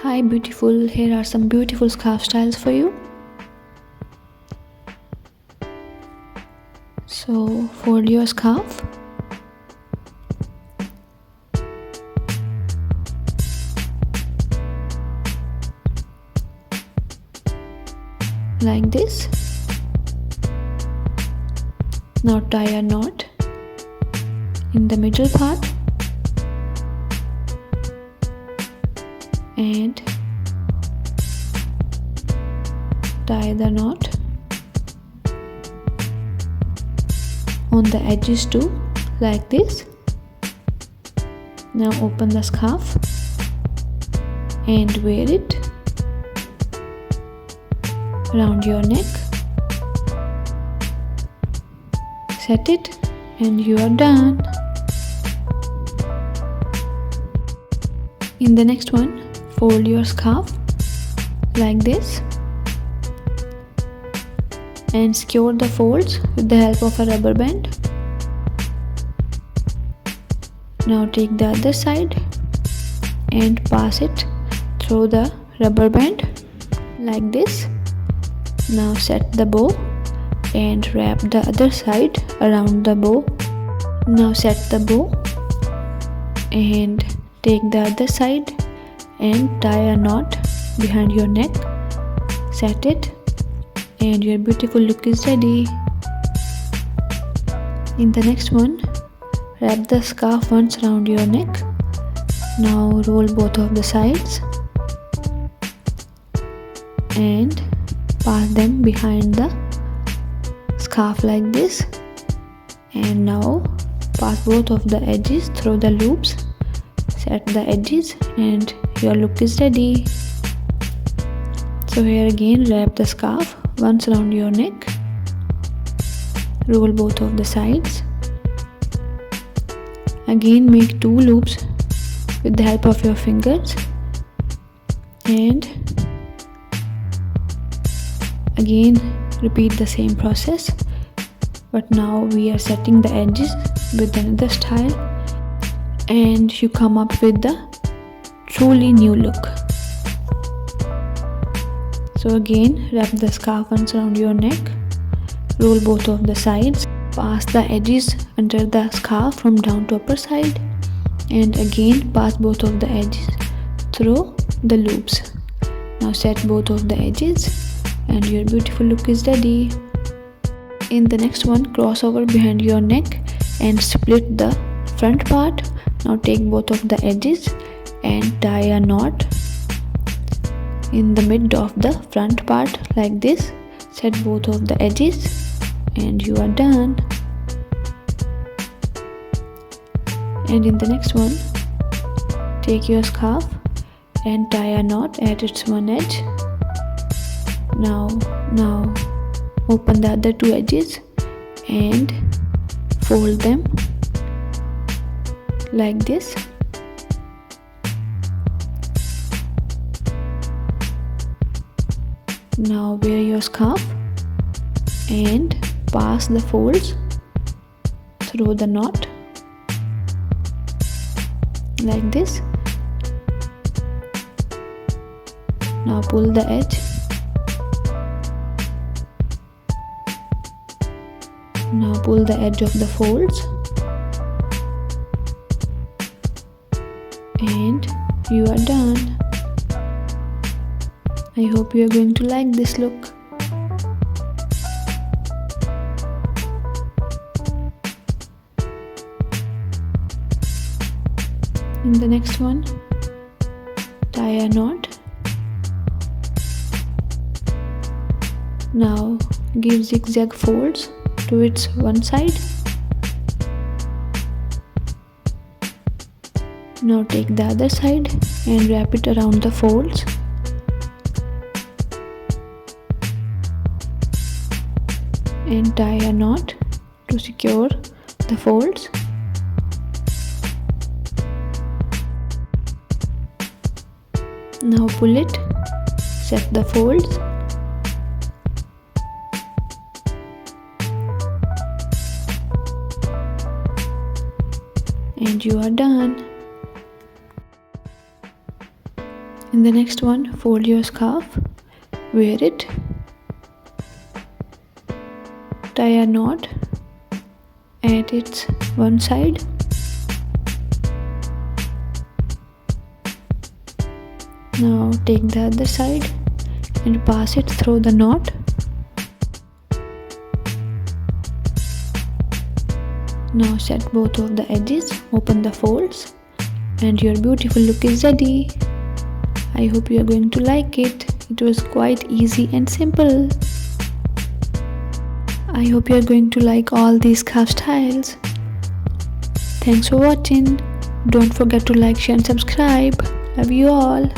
Hi beautiful, here are some beautiful scarf styles for you. So fold your scarf. Like this. Now tie a knot in the middle part and tie the knot on the edges too, like this. Now open the scarf and wear it around your neck. Set it and you are done. In the next one, fold your scarf like this and secure the folds with the help of a rubber band. Now take the other side and pass it through the rubber band like this. Now set the bow and wrap the other side around the bow. Now set the bow and take the other side and tie a knot behind your neck. Set it and your beautiful look is ready. In the next one, wrap the scarf once around your neck. Now roll both of the sides and pass them behind the scarf like this, and now pass both of the edges through the loops. Set the edges and your look is ready. So here again, wrap the scarf once around your neck, roll both of the sides, again make 2 loops with the help of your fingers, and again repeat the same process, but now we are setting the edges with another style and you come up with the truly new look. So again, wrap the scarf once around your neck, roll both of the sides, pass the edges under the scarf from down to upper side, and again pass both of the edges through the loops. Now set both of the edges and your beautiful look is ready. In the next one, cross over behind your neck and split the front part. Now take both of the edges and tie a knot in the mid of the front part like this. Set both of the edges and you are done. And in the next one, take your scarf and tie a knot at its one edge. Now open the other 2 edges and fold them like this. Now wear your scarf and pass the folds through the knot like this. Now pull the edge. Now pull the edge of the folds and you are done. I hope you are going to like this look. In the next one, tie a knot. Now give zigzag folds to its one side. Now take the other side and wrap it around the folds. And tie a knot to secure the folds. Now pull it, set the folds, and you are done. In the next one, fold your scarf, wear it, tie a knot at its one side, now take the other side and pass it through the knot. Now set both of the edges, open the folds, and your beautiful look is ready. I hope you are going to like it. It was quite easy and simple. I hope you are going to like all these scarf styles. Thanks for watching. Don't forget to like, share and subscribe. Love you all.